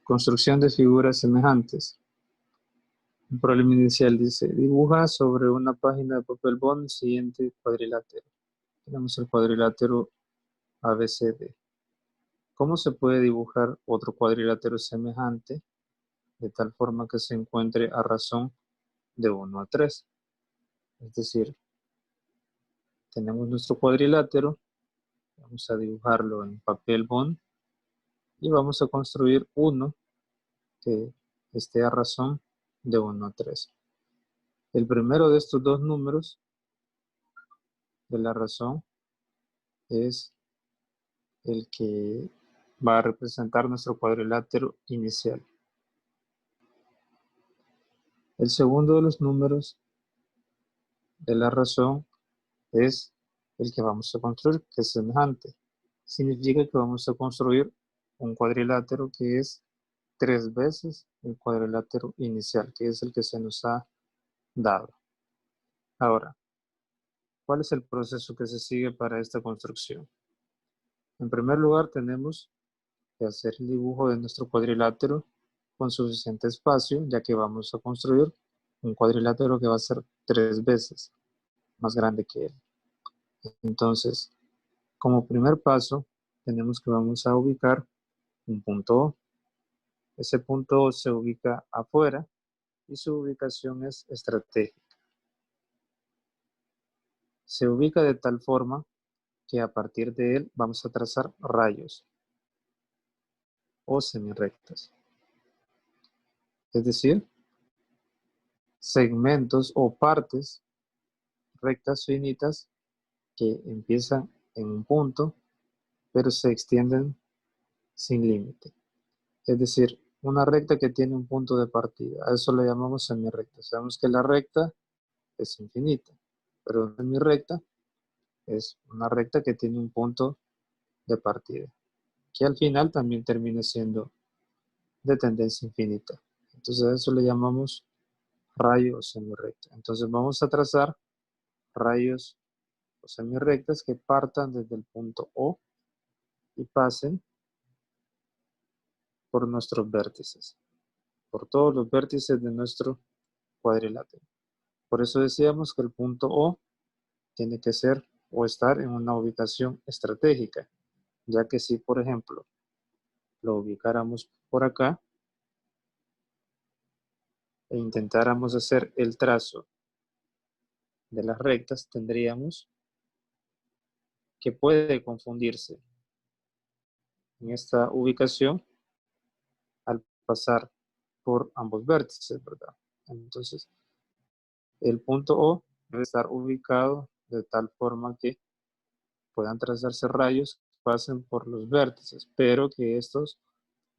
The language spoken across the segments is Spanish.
Construcción de figuras semejantes. Un problema inicial dice, dibuja sobre una página de papel bond el siguiente cuadrilátero. Tenemos el cuadrilátero ABCD. ¿Cómo se puede dibujar otro cuadrilátero semejante de tal forma que se encuentre a razón de 1 a 3? Es decir, tenemos nuestro cuadrilátero, vamos a dibujarlo en papel bond y vamos a construir uno que esté a razón de 1 a 3. El primero de estos dos números de la razón es el que va a representar nuestro cuadrilátero inicial. El segundo de los números de la razón es el que vamos a construir, que es semejante. Significa que vamos a construir un cuadrilátero que es 3 veces el cuadrilátero inicial, que es el que se nos ha dado. Ahora, ¿cuál es el proceso que se sigue para esta construcción? En primer lugar, tenemos que hacer el dibujo de nuestro cuadrilátero con suficiente espacio, ya que vamos a construir un cuadrilátero que va a ser 3 veces más grande que él. Entonces, como primer paso, tenemos que vamos a ubicar un punto O. Ese punto O se ubica afuera y su ubicación es estratégica. Se ubica de tal forma que a partir de él vamos a trazar rayos o semirrectas. Es decir, segmentos o partes rectas finitas que empiezan en un punto, pero se extienden sin límite. Es decir, una recta que tiene un punto de partida. A eso le llamamos semirrecta. Sabemos que la recta es infinita, pero una semirrecta es una recta que tiene un punto de partida, que al final también termina siendo de tendencia infinita. Entonces a eso le llamamos rayo o semirrecta. Entonces vamos a trazar rayos o semirrectas que partan desde el punto O y pasen por nuestros vértices, por todos los vértices de nuestro cuadrilátero. Por eso decíamos que el punto O tiene que ser o estar en una ubicación estratégica, ya que si, por ejemplo, lo ubicáramos por acá e intentáramos hacer el trazo de las rectas, tendríamos que puede confundirse en esta ubicación al pasar por ambos vértices, ¿verdad? Entonces, el punto O debe estar ubicado de tal forma que puedan trazarse rayos que pasen por los vértices, pero que estos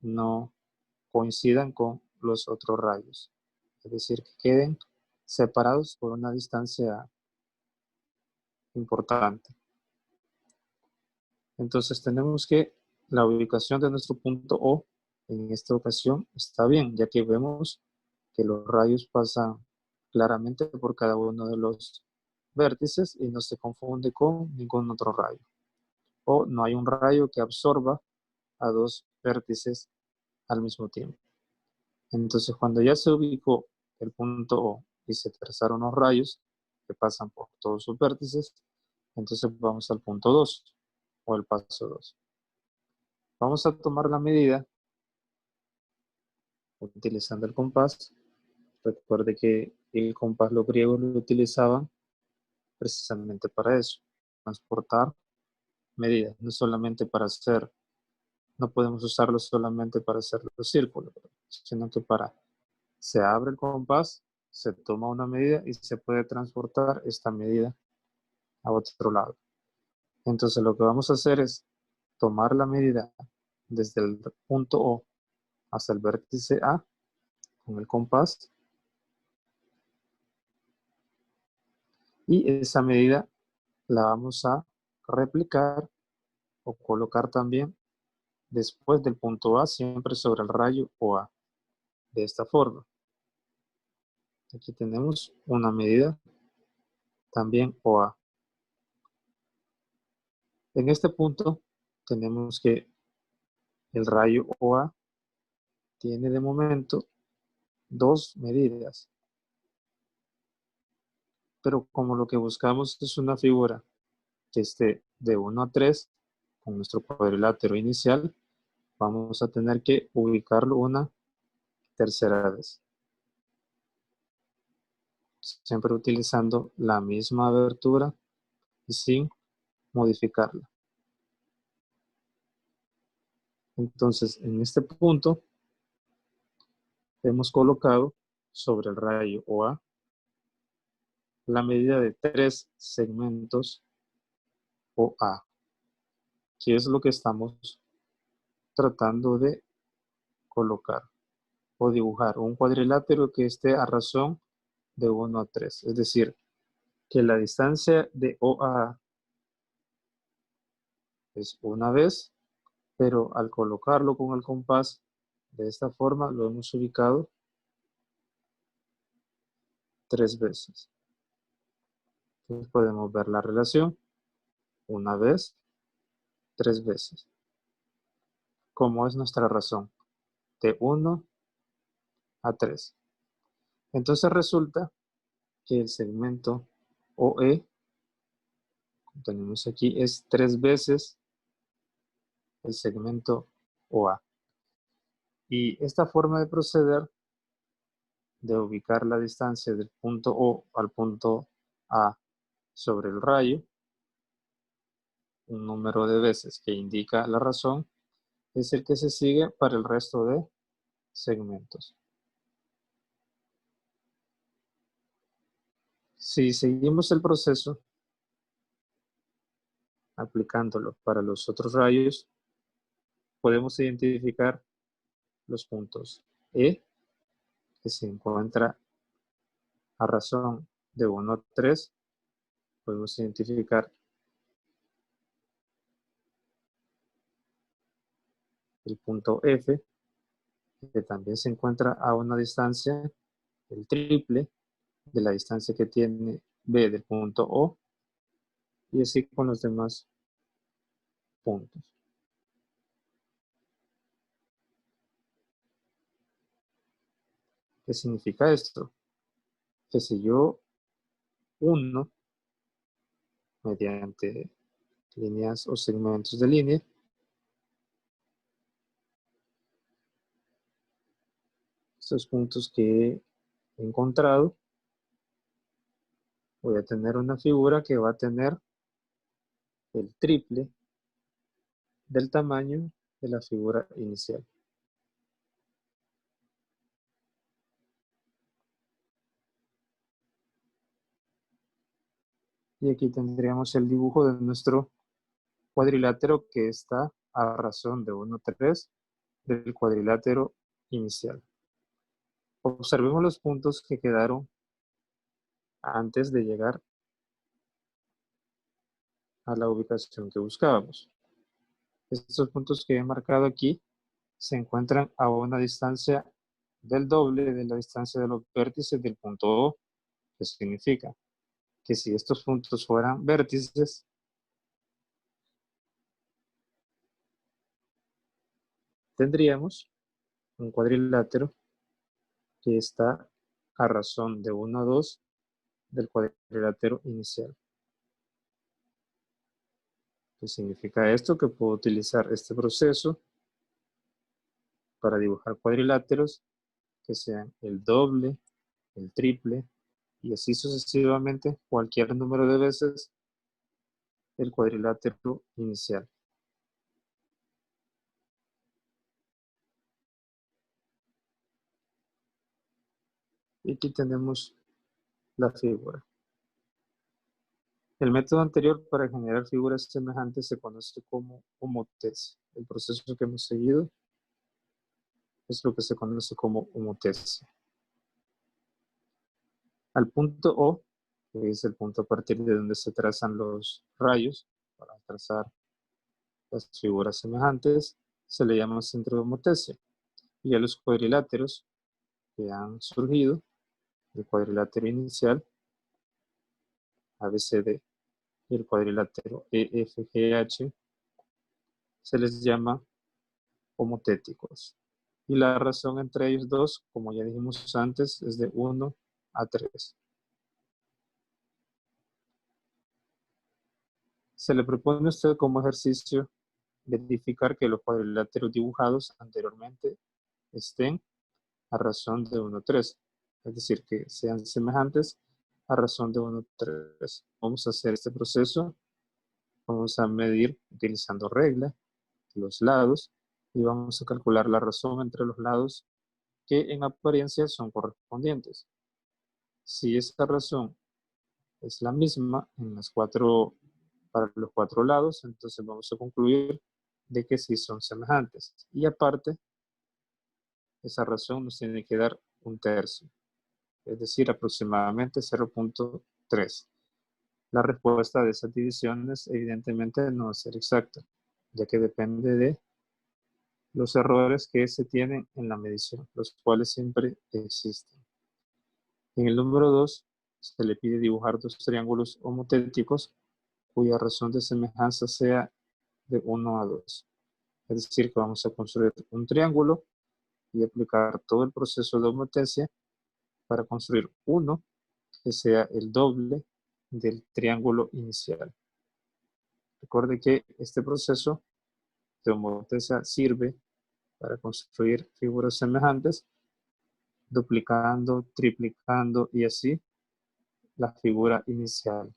no coincidan con los otros rayos. Es decir, que queden separados por una distancia importante. Entonces tenemos que la ubicación de nuestro punto O en esta ocasión está bien, ya que vemos que los rayos pasan claramente por cada uno de los vértices y no se confunde con ningún otro rayo. O no hay un rayo que absorba a dos vértices al mismo tiempo. Entonces cuando ya se ubicó el punto O y se trazaron los rayos que pasan por todos sus vértices, entonces vamos al punto 2 o el paso 2. Vamos a tomar la medida utilizando el compás. Recuerde que el compás los griegos lo utilizaban precisamente para eso, transportar medidas, no solamente para hacer, no podemos usarlo solamente para hacer los círculos, sino que se abre el compás, se toma una medida y se puede transportar esta medida a otro lado. Entonces lo que vamos a hacer es tomar la medida desde el punto O hasta el vértice A con el compás y esa medida la vamos a replicar o colocar también después del punto A, siempre sobre el rayo OA, de esta forma. Aquí tenemos una medida también OA. En este punto tenemos que el rayo OA tiene de momento dos medidas. Pero como lo que buscamos es una figura que esté de 1 a 3 con nuestro cuadrilátero inicial, vamos a tener que ubicarlo una tercera vez. Siempre utilizando la misma abertura y sin modificarla. Entonces, en este punto, hemos colocado sobre el rayo OA la medida de 3 segmentos OA, que es lo que estamos tratando de colocar o dibujar un cuadrilátero que esté a razón de 1 a 3. Es decir, que la distancia de OA es una vez, pero al colocarlo con el compás de esta forma lo hemos ubicado 3 veces. Entonces podemos ver la relación una vez, 3 veces. ¿Cómo es nuestra razón? De 1 a 3. Entonces resulta que el segmento OE, como tenemos aquí, es 3 veces el segmento OA. Y esta forma de proceder, de ubicar la distancia del punto O al punto A sobre el rayo, un número de veces que indica la razón, es el que se sigue para el resto de segmentos. Si seguimos el proceso, aplicándolo para los otros rayos, podemos identificar los puntos E, que se encuentra a razón de 1 a 3. Podemos identificar el punto F, que también se encuentra a una distancia, el triple de la distancia que tiene B del punto O, y así con los demás puntos. ¿Qué significa esto? Que si yo uno mediante líneas o segmentos de línea, estos puntos que he encontrado, voy a tener una figura que va a tener el triple del tamaño de la figura inicial. Y aquí tendríamos el dibujo de nuestro cuadrilátero que está a razón de 1 a 3 del cuadrilátero inicial. Observemos los puntos que quedaron antes de llegar a la ubicación que buscábamos. Estos puntos que he marcado aquí se encuentran a una distancia del doble de la distancia de los vértices del punto O, que significa que si estos puntos fueran vértices, tendríamos un cuadrilátero que está a razón de 1 a 2 del cuadrilátero inicial. ¿Qué significa esto? Que puedo utilizar este proceso para dibujar cuadriláteros que sean el doble, el triple, y así sucesivamente cualquier número de veces el cuadrilátero inicial. Y aquí tenemos la figura. El método anterior para generar figuras semejantes se conoce como homotese. El proceso que hemos seguido es lo que se conoce como homotese. Al punto O, que es el punto a partir de donde se trazan los rayos para trazar las figuras semejantes, se le llama centro de homotese. Y a los cuadriláteros que han surgido, el cuadrilátero inicial, ABCD, y el cuadrilátero EFGH, se les llama homotéticos. Y la razón entre ellos dos, como ya dijimos antes, es de 1 a 3. Se le propone a usted como ejercicio verificar que los cuadriláteros dibujados anteriormente estén a razón de 1, 3. Es decir, que sean semejantes a razón de 1, 3. Vamos a hacer este proceso. Vamos a medir utilizando regla los lados y vamos a calcular la razón entre los lados que en apariencia son correspondientes. Si esta razón es la misma para los cuatro lados, entonces vamos a concluir de que sí son semejantes. Y aparte, esa razón nos tiene que dar 1/3, es decir, aproximadamente 0.3. La respuesta de esas divisiones evidentemente no va a ser exacta, ya que depende de los errores que se tienen en la medición, los cuales siempre existen. En el número 2, se le pide dibujar dos triángulos homotéticos cuya razón de semejanza sea de 1 a 2. Es decir, que vamos a construir un triángulo y aplicar todo el proceso de homotecia para construir uno que sea el doble del triángulo inicial. Recuerde que este proceso de homotecia sirve para construir figuras semejantes, duplicando, triplicando y así la figura inicial.